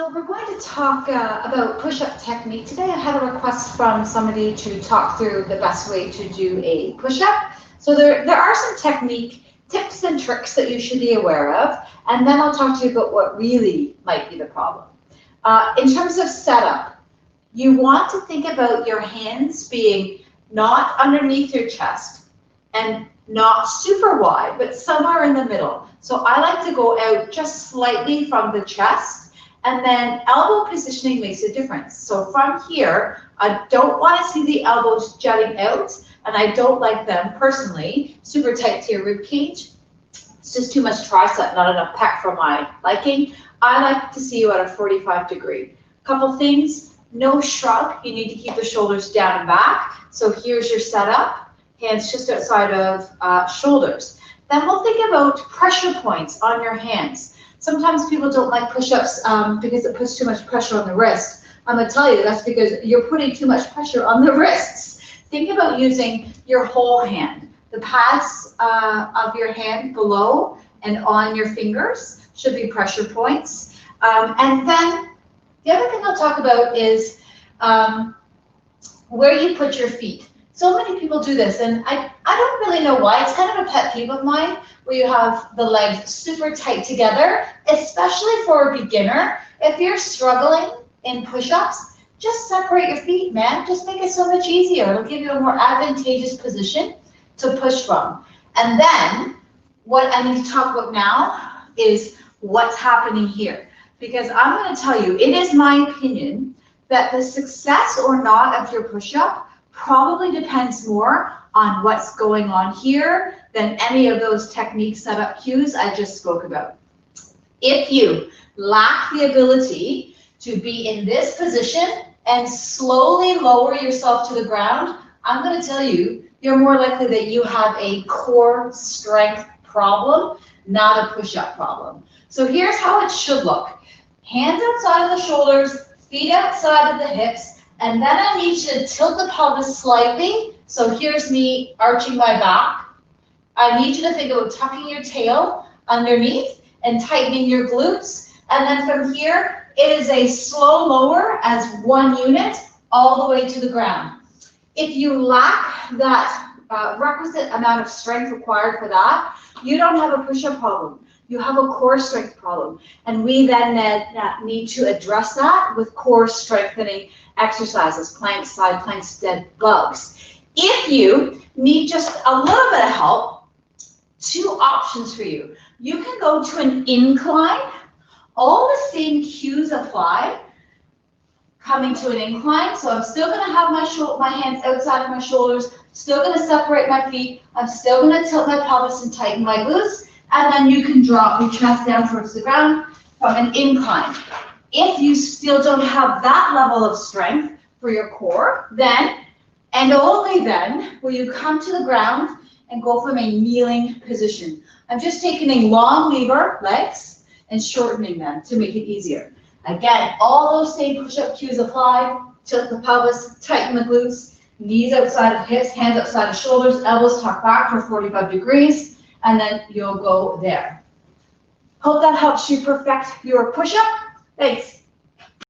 So we're going to talk about push-up technique. Today I had a request from somebody to talk through the best way to do a push-up. So there are some technique tips and tricks that you should be aware of, and then I'll talk to you about what really might be the problem. In terms of setup, you want to think about your hands being not underneath your chest and not super wide, but somewhere in the middle. So I like to go out just slightly from the chest, and then elbow positioning makes a difference. So from here, I don't want to see the elbows jutting out, and I don't like them personally super tight to your rib cage. It's just too much tricep, not enough pec for my liking. I like to see you at a 45 degree. Couple things, no shrug. You need to keep the shoulders down and back. So here's your setup, hands just outside of shoulders. Then we'll think about pressure points on your hands. Sometimes people don't like push-ups because it puts too much pressure on the wrist. I'm going to tell you that's because you're putting too much pressure on the wrists. Think about using your whole hand. The pads of your hand below and on your fingers should be pressure points. And then the other thing I'll talk about is where you put your feet. So many people do this, and I don't really know why. It's kind of a pet peeve of mine, where you have the legs super tight together, especially for a beginner. If you're struggling in push-ups, just separate your feet, man. Just make it so much easier. It'll give you a more advantageous position to push from. And then what I need to talk about now is what's happening here. Because I'm going to tell you, it is my opinion that the success or not of your push-up probably depends more on what's going on here than any of those technique setup cues I just spoke about. If you lack the ability to be in this position and slowly lower yourself to the ground, I'm going to tell you, you're more likely that you have a core strength problem, not a push-up problem. So here's how it should look. Hands outside of the shoulders, feet outside of the hips, and then I need you to tilt the pelvis slightly. So here's me arching my back. I need you to think about tucking your tail underneath and tightening your glutes. And then from here, it is a slow lower as one unit all the way to the ground. If you lack that requisite amount of strength required for that, you don't have a push-up problem. You have a core strength problem. And we then need to address that with core strengthening exercises, planks, side planks, dead bugs. If you need just a little bit of help, two options for you. You can go to an incline. All the same cues apply coming to an incline. So I'm still going to have my hands outside of my shoulders, still going to separate my feet. I'm still going to tilt my pelvis and tighten my glutes. And then you can drop your chest down towards the ground from an incline. If you still don't have that level of strength for your core, then, and only then, will you come to the ground and go from a kneeling position. I'm just taking long lever legs and shortening them to make it easier. Again, all those same push-up cues apply. Tilt the pelvis, tighten the glutes, knees outside of hips, hands outside of shoulders, elbows tucked back for 45 degrees. And then you'll go there. Hope that helps you perfect your push-up. Thanks.